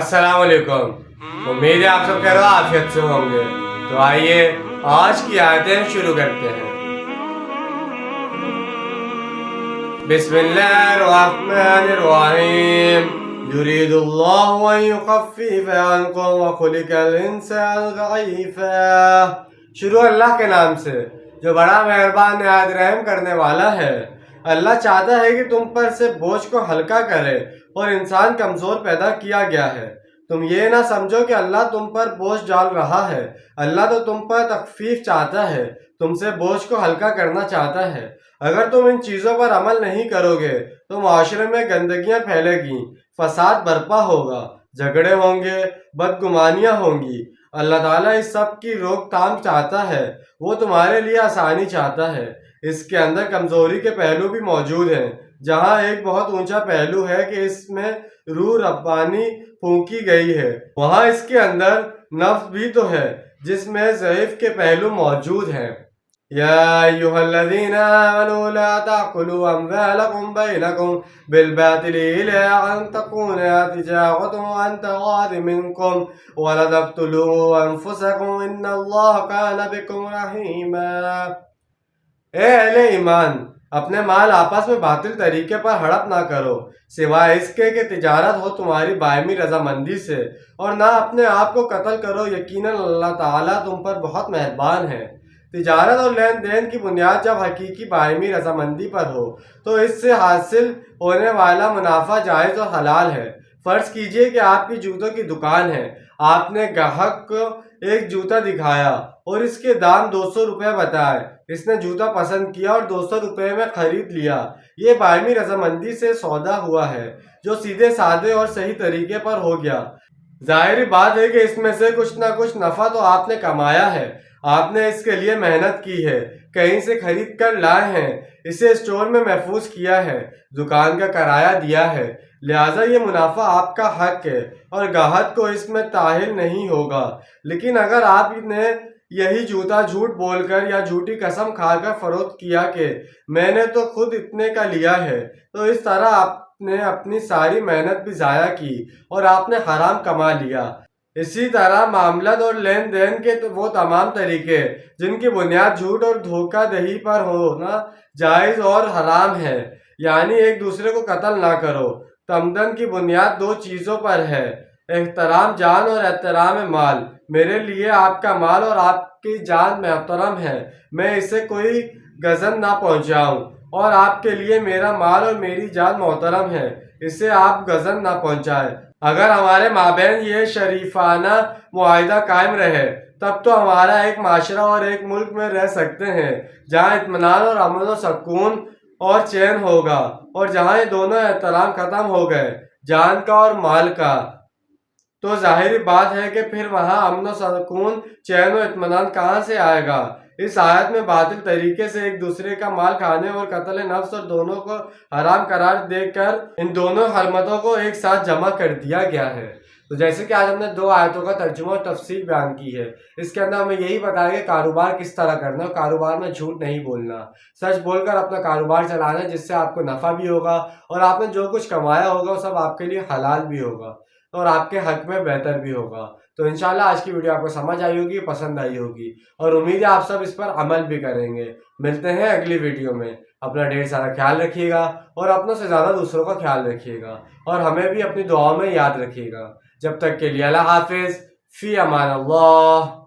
अस्सलाम वालेकुम। उम्मीद है आप सब कह रहे हो आफियत से होंगे। तो आइए आज की आयतें शुरू करते हैं। बिस्मिल्लाहिर्रहमानिर्रहीम। युरीदुल्लाहु अन युखफ्फिफ अन्कुम व खुलिकल इंसान ज़ईफ़ा। शुरू अल्लाह के नाम से जो बड़ा मेहरबान निहायत रहम करने वाला है। अल्लाह चाहता है कि तुम पर से बोझ को हल्का करे और इंसान कमज़ोर पैदा किया गया है। तुम ये ना समझो कि अल्लाह तुम पर बोझ डाल रहा है। अल्लाह तो तुम पर तखफीफ चाहता है, तुमसे बोझ को हल्का करना चाहता है। अगर तुम इन चीज़ों पर अमल नहीं करोगे तो माशरे में गंदगियाँ फैलेगी, फसाद बर्पा होगा, झगड़े होंगे, बदगुमानियाँ होंगी। अल्लाह ताला इस सब की रोकथाम चाहता है, वो तुम्हारे लिए आसानी चाहता है। इसके अंदर कमज़ोरी के पहलू भी मौजूद हैं, जहाँ एक बहुत ऊंचा पहलू है कि इसमें रूह रब्बानी फूंकी गई है, वहाँ इसके अंदर नफ्स भी तो है जिसमें ज़ईफ़ के पहलू मौजूद हैं। या अय्युहल्लज़ीना आमनू ला ताकुलू अम्वालकुम बैनकुम बिलबातिल इल्ला अन तकूना तिजारतुन अन तरादिम मिनकुम वला तक़्तुलू अनफुसकुम इन्नल्लाह काना बिकुम रहीमा। ए अहले ईमान, अपने माल आपस में बातिल तरीके पर हड़प ना करो, सिवाय इसके कि तिजारत हो तुम्हारी बायमी रजामंदी से, और ना अपने आप को कत्ल करो, यकीनन अल्लाह ताला तुम पर बहुत मेहरबान है। तिजारत और लेन देन की बुनियाद जब हकीकी बायमी रजामंदी पर हो तो इससे हासिल होने वाला मुनाफा जायज़ और हलाल है। फ़र्ज़ कीजिए कि आपकी जूतों की दुकान है, आपने ग्राहक को एक जूता दिखाया और इसके दाम 200 रुपये बताए। इसने जूता पसंद किया और 200 रुपये में ख़रीद लिया। ये बायमी रजामंदी से सौदा हुआ है जो सीधे साधे और सही तरीके पर हो गया। जाहिर बात है कि इसमें से कुछ ना कुछ नफ़ा तो आपने कमाया है, आपने इसके लिए मेहनत की है, कहीं से खरीद कर लाए हैं, इसे स्टोर में महफूज किया है, दुकान का किराया दिया है, लिहाजा ये मुनाफा आपका हक है और गाहक को इसमें ताहिल नहीं होगा। लेकिन अगर आपने यही जूता झूठ बोलकर या झूठी कसम खाकर फरोख्त किया कि मैंने तो खुद इतने का लिया है, तो इस तरह आपने अपनी सारी मेहनत भी ज़ाया की और आपने हराम कमा लिया। इसी तरह मामलत और लेन देन के तो वो तमाम तरीके जिनकी बुनियाद झूठ और धोखा दही पर होना जायज़ और हराम है, यानी एक दूसरे को कत्ल ना करो। तमदन की बुनियाद दो चीज़ों पर है, एहतराम जान और एहतराम माल। मेरे लिए आपका माल और आपकी जान मोहतरम है, मैं इसे कोई गज़न ना पहुँचाऊँ, और आपके लिए मेरा माल और मेरी जान मोहतरम है, इसे आप गज़न ना पहुँचाएँ। अगर हमारे माबैन ये शरीफाना मुआहिदा कायम रहे तब तो हमारा एक माशरा और एक मुल्क में रह सकते हैं जहाँ इत्मीनान और अमन और सुकून और चैन होगा, और जहाँ ये दोनों एहतराम ख़त्म हो गए, जान का और माल का, तो जाहिर बात है कि फिर वहाँ अमन और सुकून, चैन और इत्मीनान कहाँ से आएगा। इस आयत में बातिल तरीके से एक दूसरे का माल खाने और कत्ल नफ्स और दोनों को हराम करार देकर इन दोनों हरमतों को एक साथ जमा कर दिया गया है। तो जैसे कि आज हमने दो आयतों का तर्जुमा और तफसील बयान की है, इसके अंदर हमें यही बताया कि कारोबार किस तरह करना है। कारोबार में झूठ नहीं बोलना, सच बोलकर अपना कारोबार चलाना है, जिससे आपको नफ़ा भी होगा और आपने जो कुछ कमाया होगा वो सब आपके लिए हलाल भी होगा और आपके हक में बेहतर भी होगा। तो इंशाल्लाह आज की वीडियो आपको समझ आई होगी, पसंद आई होगी, और उम्मीद है आप सब इस पर अमल भी करेंगे। मिलते हैं अगली वीडियो में। अपना ढेर सारा ख्याल रखिएगा और अपनों से ज़्यादा दूसरों का ख्याल रखिएगा, और हमें भी अपनी दुआओं में याद रखिएगा। जब तक के लिए अल्लाह हाफिज़, फ़ी अमान अल्लाह।